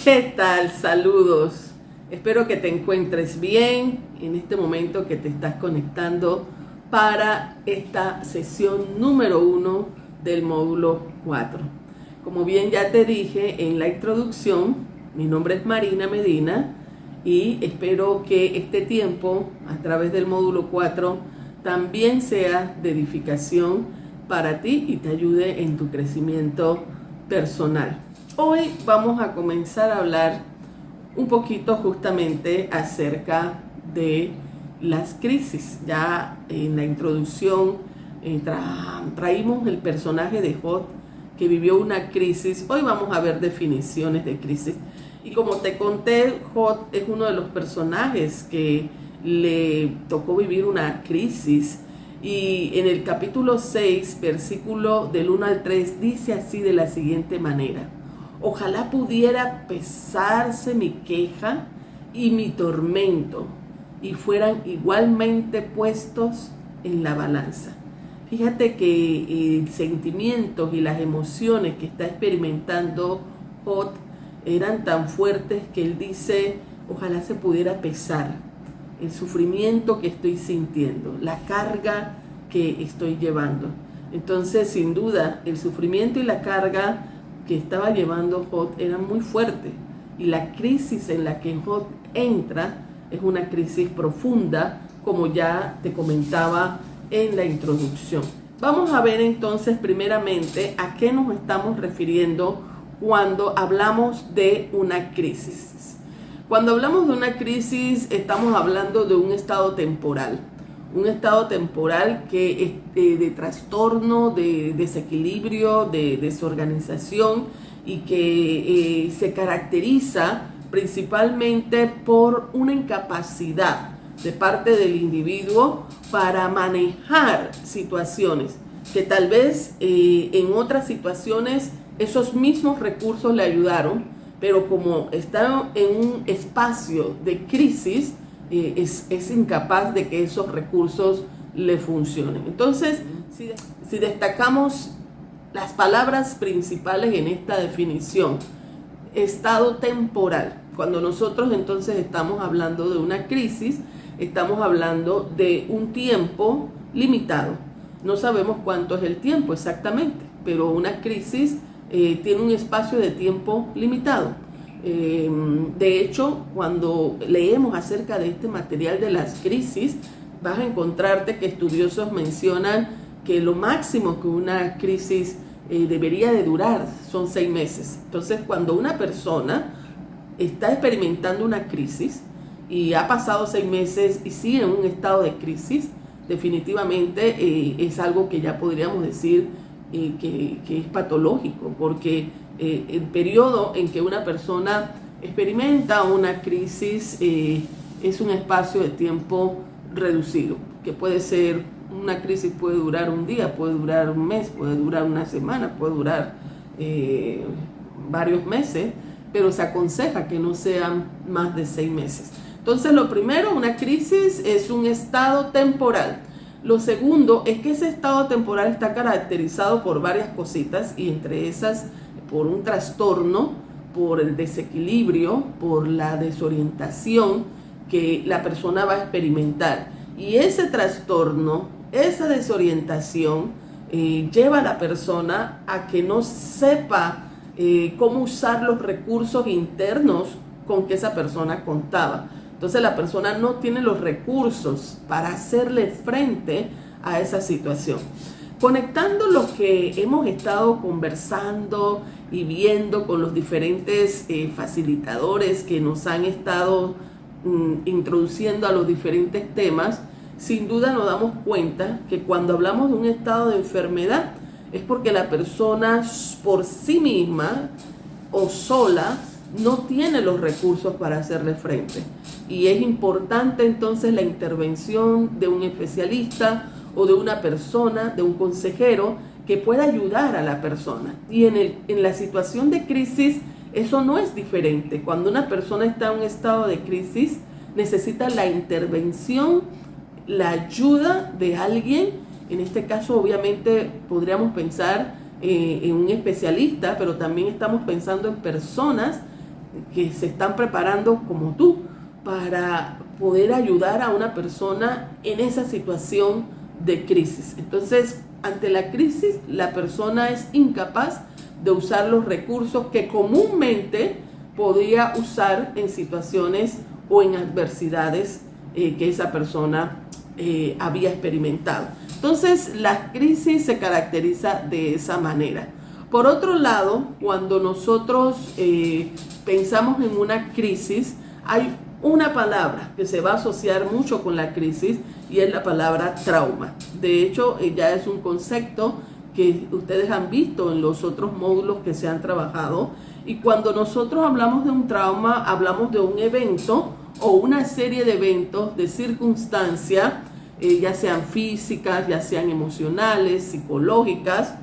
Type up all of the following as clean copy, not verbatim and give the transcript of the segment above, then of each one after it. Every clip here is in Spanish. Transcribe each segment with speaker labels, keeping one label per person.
Speaker 1: ¿Qué tal? Saludos. Espero que te encuentres bien en este momento que te estás conectando para esta sesión número 1 del módulo 4. Como bien ya te dije en la introducción, mi nombre es Marina Medina y espero que este tiempo a través del módulo 4 también sea de edificación para ti y te ayude en tu crecimiento personal. Hoy vamos a comenzar a hablar un poquito justamente acerca de las crisis. Ya en la introducción traímos el personaje de Job que vivió una crisis. Hoy vamos a ver definiciones de crisis. Y como te conté, Job es uno de los personajes que le tocó vivir una crisis. Y en el capítulo 6, versículo del 1 al 3, dice así de la siguiente manera: ojalá pudiera pesarse mi queja y mi tormento y fueran igualmente puestos en la balanza. Fíjate que sentimientos y las emociones que está experimentando Job eran tan fuertes que él dice, ojalá se pudiera pesar el sufrimiento que estoy sintiendo, la carga que estoy llevando. Entonces, sin duda, el sufrimiento y la carga que estaba llevando Job era muy fuerte, y la crisis en la que Job entra es una crisis profunda, como ya te comentaba en la introducción. Vamos a ver entonces primeramente a qué nos estamos refiriendo cuando hablamos de una crisis. Cuando hablamos de una crisis estamos hablando de un estado temporal que es de trastorno, de desequilibrio, de desorganización, y que se caracteriza principalmente por una incapacidad de parte del individuo para manejar situaciones que tal vez en otras situaciones esos mismos recursos le ayudaron, pero como está en un espacio de crisis, es incapaz de que esos recursos le funcionen. Entonces, si destacamos las palabras principales en esta definición: estado temporal. Cuando nosotros entonces estamos hablando de una crisis, estamos hablando de un tiempo limitado. No sabemos cuánto es el tiempo exactamente, pero una crisis tiene un espacio de tiempo limitado. De hecho, cuando leemos acerca de este material de las crisis, vas a encontrarte que estudiosos mencionan que lo máximo que una crisis debería de durar son 6 meses. Entonces, cuando una persona está experimentando una crisis y ha pasado 6 meses y sigue en un estado de crisis, definitivamente es algo que ya podríamos decir que es patológico, porque el periodo en que una persona experimenta una crisis es un espacio de tiempo reducido, que puede ser una crisis, puede durar un día, puede durar un mes, puede durar una semana, puede durar varios meses, pero se aconseja que no sean más de 6 meses. Entonces, lo primero, una crisis es un estado temporal. Lo segundo es que ese estado temporal está caracterizado por varias cositas, y entre esas por un trastorno, por el desequilibrio, por la desorientación que la persona va a experimentar. Y ese trastorno, esa desorientación lleva a la persona a que no sepa cómo usar los recursos internos con que esa persona contaba. Entonces la persona no tiene los recursos para hacerle frente a esa situación. Conectando lo que hemos estado conversando y viendo con los diferentes facilitadores que nos han estado introduciendo a los diferentes temas, sin duda nos damos cuenta que cuando hablamos de un estado de enfermedad es porque la persona por sí misma o sola no tiene los recursos para hacerle frente. Y es importante entonces la intervención de un especialista o de una persona, de un consejero que pueda ayudar a la persona. Y en la situación de crisis eso no es diferente. Cuando una persona está en un estado de crisis, necesita la intervención, la ayuda de alguien. En este caso, obviamente, podríamos pensar en un especialista, pero también estamos pensando en personas que se están preparando como tú para poder ayudar a una persona en esa situación de crisis. Entonces, ante la crisis, la persona es incapaz de usar los recursos que comúnmente podía usar en situaciones o en adversidades que esa persona había experimentado. Entonces, la crisis se caracteriza de esa manera. Por otro lado, cuando nosotros pensamos en una crisis, hay una palabra que se va a asociar mucho con la crisis y es la palabra trauma. De hecho, ya es un concepto que ustedes han visto en los otros módulos que se han trabajado. Y cuando nosotros hablamos de un trauma, hablamos de un evento o una serie de eventos, de circunstancias, ya sean físicas, ya sean emocionales, psicológicas,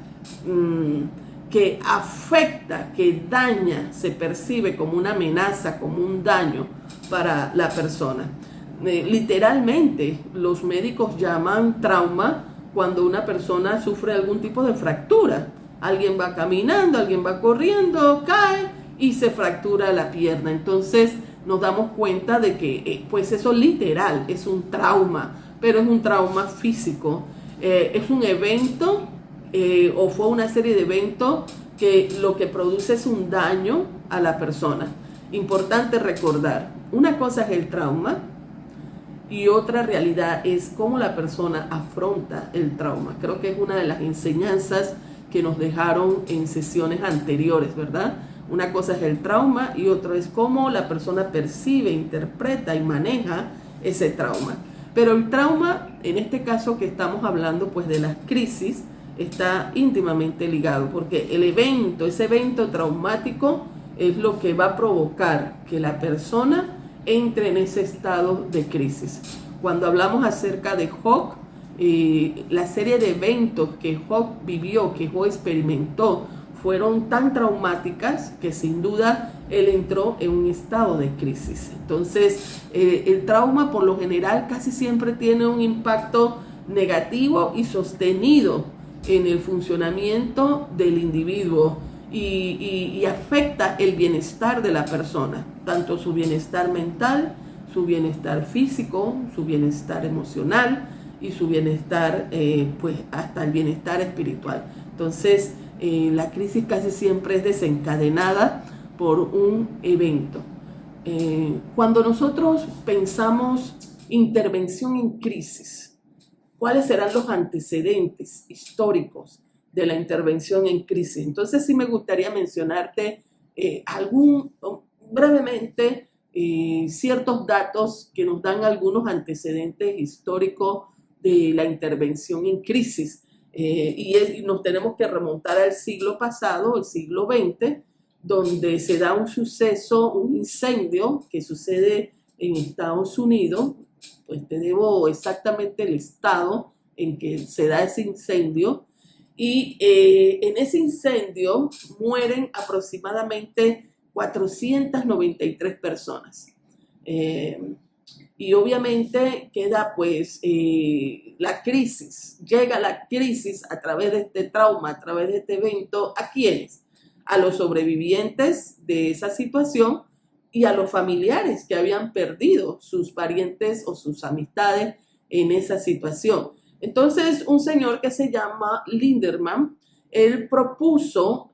Speaker 1: que afecta, que daña, se percibe como una amenaza, como un daño para la persona. Literalmente, los médicos llaman trauma cuando una persona sufre algún tipo de fractura. Alguien va caminando, alguien va corriendo, cae y se fractura la pierna. Entonces nos damos cuenta de que pues eso literal es un trauma, pero es un trauma físico. Es un evento o fue una serie de eventos que lo que produce es un daño a la persona. Importante recordar, una cosa es el trauma y otra realidad es cómo la persona afronta el trauma. Creo que es una de las enseñanzas que nos dejaron en sesiones anteriores, ¿verdad? Una cosa es el trauma y otra es cómo la persona percibe, interpreta y maneja ese trauma. Pero el trauma, en este caso que estamos hablando pues de las crisis, está íntimamente ligado porque el evento, ese evento traumático es lo que va a provocar que la persona entre en ese estado de crisis. Cuando hablamos acerca de Job, la serie de eventos que Job vivió, que Job experimentó, fueron tan traumáticas que sin duda él entró en un estado de crisis. Entonces, el trauma por lo general casi siempre tiene un impacto negativo y sostenido en el funcionamiento del individuo y afecta el bienestar de la persona, tanto su bienestar mental, su bienestar físico, su bienestar emocional y su bienestar, pues hasta el bienestar espiritual. Entonces, la crisis casi siempre es desencadenada por un evento. Cuando nosotros pensamos intervención en crisis, ¿cuáles serán los antecedentes históricos de la intervención en crisis? Entonces sí me gustaría mencionarte brevemente ciertos datos que nos dan algunos antecedentes históricos de la intervención en crisis. Y nos tenemos que remontar al siglo pasado, el siglo XX, donde se da un suceso, un incendio que sucede en Estados Unidos. Pues te debo exactamente el estado en que se da ese incendio. Y en ese incendio mueren aproximadamente 493 personas. Y obviamente queda pues la crisis, llega la crisis a través de este trauma, a través de este evento. ¿A quiénes? A los sobrevivientes de esa situación y a los familiares que habían perdido sus parientes o sus amistades en esa situación. Entonces, un señor que se llama Lindemann, él propuso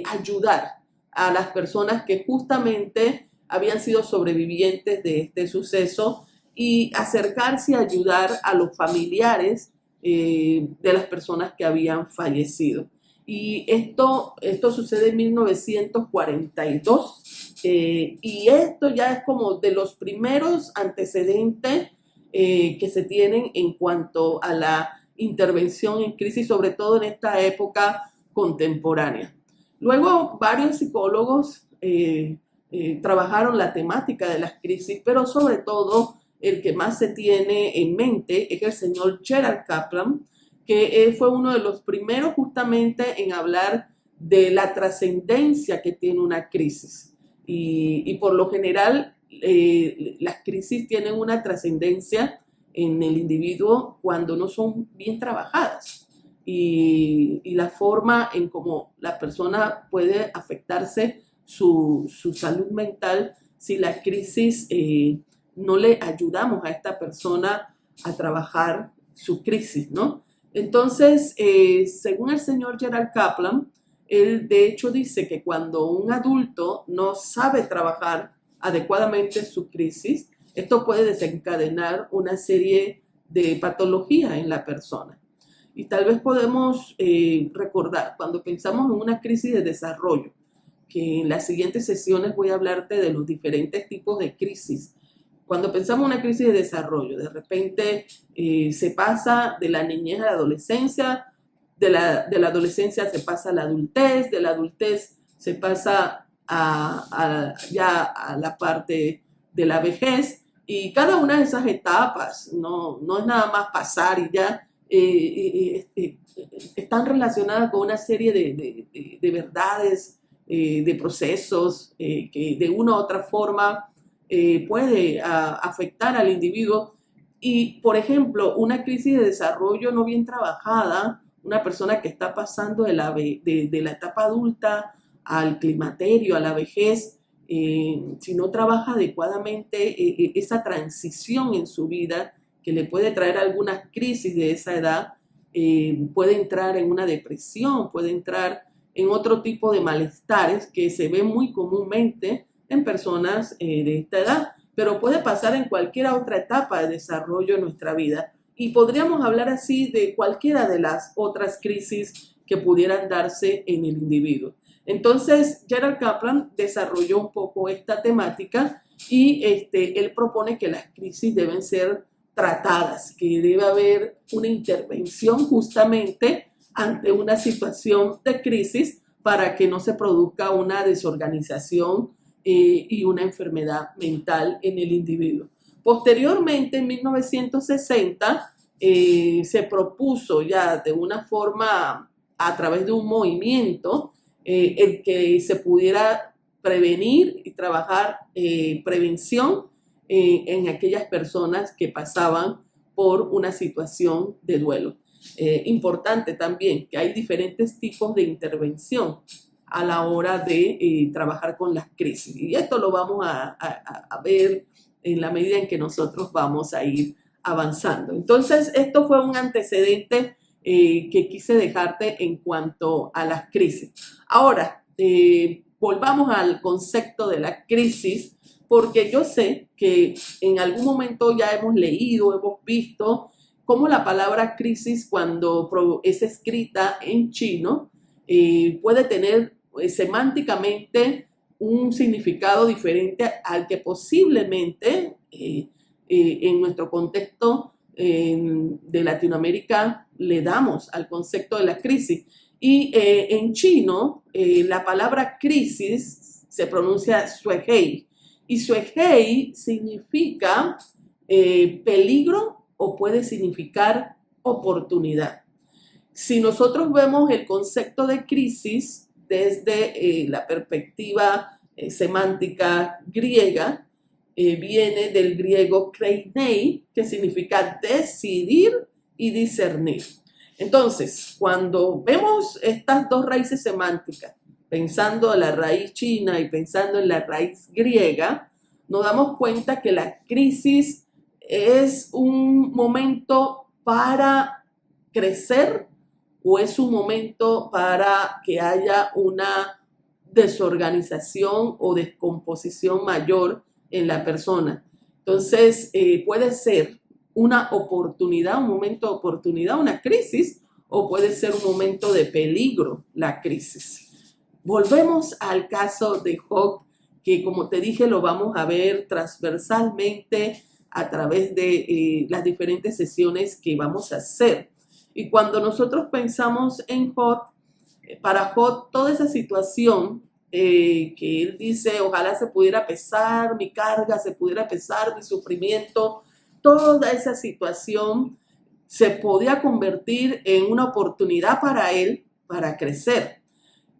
Speaker 1: ayudar a las personas que justamente habían sido sobrevivientes de este suceso y acercarse a ayudar a los familiares de las personas que habían fallecido. Y esto sucede en 1942 y esto ya es como de los primeros antecedentes que se tienen en cuanto a la intervención en crisis, sobre todo en esta época contemporánea. Luego, varios psicólogos trabajaron la temática de las crisis, pero sobre todo el que más se tiene en mente es el señor Gerald Kaplan, que fue uno de los primeros justamente en hablar de la trascendencia que tiene una crisis. Y por lo general, las crisis tienen una trascendencia en el individuo cuando no son bien trabajadas. Y la forma en cómo la persona puede afectarse su salud mental si la crisis no le ayudamos a esta persona a trabajar su crisis, ¿no? Entonces, según el señor Gerald Kaplan, él de hecho dice que cuando un adulto no sabe trabajar adecuadamente su crisis, esto puede desencadenar una serie de patologías en la persona. Y tal vez podemos recordar, cuando pensamos en una crisis de desarrollo, que en las siguientes sesiones voy a hablarte de los diferentes tipos de crisis. Cuando pensamos en una crisis de desarrollo, de repente se pasa de la niñez a la adolescencia, de la adolescencia se pasa a la adultez, de la adultez se pasa ya a la parte de la vejez, y cada una de esas etapas no es nada más pasar y ya, están relacionadas con una serie de verdades, de procesos que de una u otra forma puede afectar al individuo. Y, por ejemplo, una crisis de desarrollo no bien trabajada, una persona que está pasando de la etapa adulta al climaterio, a la vejez, si no trabaja adecuadamente esa transición en su vida, que le puede traer algunas crisis de esa edad, puede entrar en una depresión, puede entrar en otro tipo de malestares que se ven muy comúnmente en personas de esta edad, pero puede pasar en cualquier otra etapa de desarrollo en nuestra vida. Y podríamos hablar así de cualquiera de las otras crisis que pudieran darse en el individuo. Entonces, Gerald Kaplan desarrolló un poco esta temática y él propone que las crisis deben ser tratadas, que debe haber una intervención justamente ante una situación de crisis para que no se produzca una desorganización y una enfermedad mental en el individuo. Posteriormente, en 1960, se propuso ya de una forma, a través de un movimiento, el que se pudiera prevenir y trabajar prevención en aquellas personas que pasaban por una situación de duelo. Importante también que hay diferentes tipos de intervención a la hora de trabajar con las crisis. Y esto lo vamos a ver en la medida en que nosotros vamos a ir avanzando. Entonces, esto fue un antecedente que quise dejarte en cuanto a las crisis. Ahora, volvamos al concepto de la crisis, porque yo sé que en algún momento ya hemos leído, hemos visto cómo la palabra crisis, cuando es escrita en chino, puede tener semánticamente un significado diferente al que posiblemente en nuestro contexto de Latinoamérica le damos al concepto de la crisis. Y en chino, la palabra crisis se pronuncia suehei, y suehei significa peligro o puede significar oportunidad. Si nosotros vemos el concepto de crisis desde la perspectiva semántica griega, viene del griego kreinei, que significa decidir y discernir. Entonces, cuando vemos estas dos raíces semánticas, pensando en la raíz china y pensando en la raíz griega, nos damos cuenta que la crisis es un momento para crecer o es un momento para que haya una desorganización o descomposición mayor en la persona. Entonces, puede ser una oportunidad, un momento de oportunidad, una crisis, o puede ser un momento de peligro, la crisis. Volvemos al caso de Job, que como te dije, lo vamos a ver transversalmente a través de las diferentes sesiones que vamos a hacer. Y cuando nosotros pensamos en Job, para Job, toda esa situación que él dice, ojalá se pudiera pesar mi carga, se pudiera pesar mi sufrimiento, toda esa situación se podía convertir en una oportunidad para él para crecer,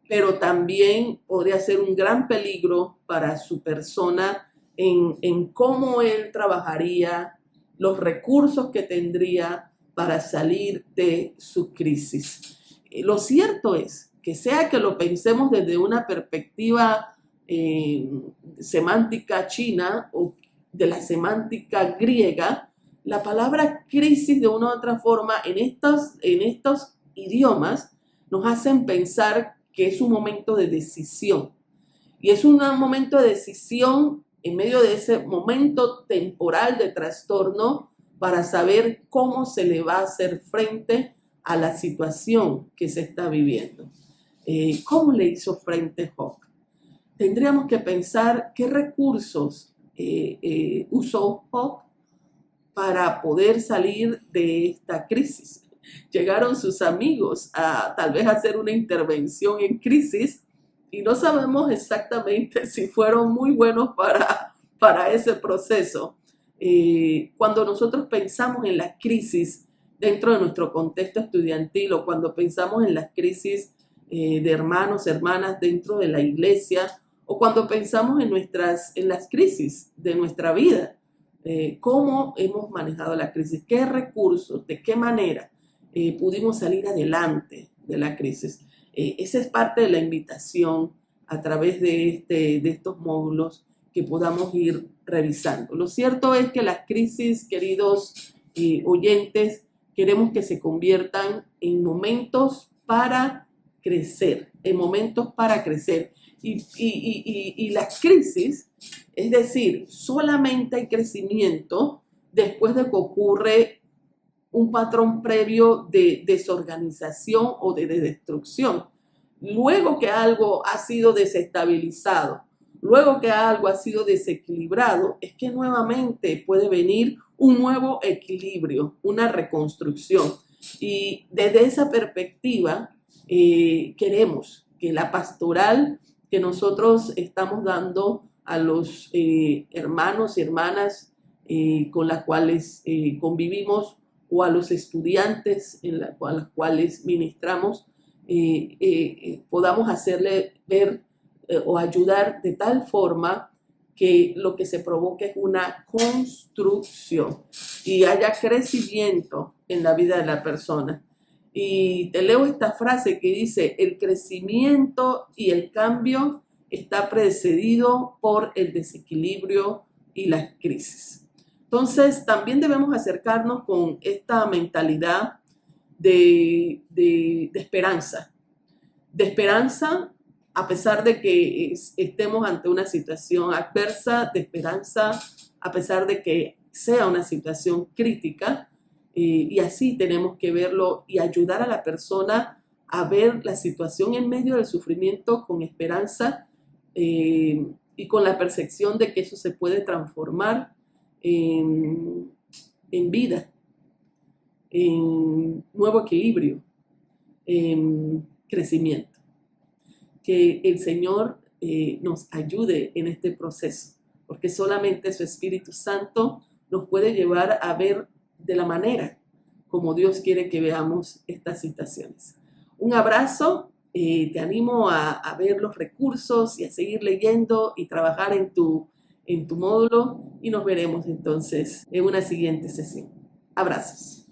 Speaker 1: pero también podría ser un gran peligro para su persona en cómo él trabajaría, los recursos que tendría para salir de su crisis. Lo cierto es que sea que lo pensemos desde una perspectiva semántica china o de la semántica griega, la palabra crisis de una u otra forma en estos idiomas nos hacen pensar que es un momento de decisión. Y es un momento de decisión en medio de ese momento temporal de trastorno para saber cómo se le va a hacer frente a la situación que se está viviendo. ¿Cómo le hizo frente Job? Tendríamos que pensar qué recursos usó Job para poder salir de esta crisis. Llegaron sus amigos a tal vez hacer una intervención en crisis y no sabemos exactamente si fueron muy buenos para ese proceso. Cuando nosotros pensamos en la crisis dentro de nuestro contexto estudiantil o cuando pensamos en las crisis de hermanos, hermanas dentro de la iglesia o cuando pensamos en las crisis de nuestra vida, cómo hemos manejado la crisis, qué recursos, de qué manera pudimos salir adelante de la crisis. Esa es parte de la invitación a través de estos módulos que podamos ir revisando. Lo cierto es que las crisis, queridos oyentes, queremos que se conviertan en momentos para crecer, en momentos para crecer. Y las crisis, es decir, solamente hay crecimiento después de que ocurre un patrón previo de desorganización o de destrucción. Luego que algo ha sido desestabilizado, luego que algo ha sido desequilibrado, es que nuevamente puede venir un nuevo equilibrio, una reconstrucción. Y desde esa perspectiva, queremos que la pastoral que nosotros estamos dando a los hermanos y hermanas con las cuales convivimos o a los estudiantes a los cuales ministramos, podamos hacerle ver o ayudar de tal forma que lo que se provoque es una construcción y haya crecimiento en la vida de la persona. Y te leo esta frase que dice: el crecimiento y el cambio está precedido por el desequilibrio y las crisis. Entonces, también debemos acercarnos con esta mentalidad de esperanza. De esperanza, a pesar de que estemos ante una situación adversa, de esperanza, a pesar de que sea una situación crítica, y así tenemos que verlo y ayudar a la persona a ver la situación en medio del sufrimiento con esperanza y con la percepción de que eso se puede transformar en vida, en nuevo equilibrio, en crecimiento. Que el Señor nos ayude en este proceso, porque solamente su Espíritu Santo nos puede llevar a ver de la manera como Dios quiere que veamos estas situaciones. Un abrazo, te animo a ver los recursos y a seguir leyendo y trabajar en tu módulo y nos veremos entonces en una siguiente sesión. Abrazos.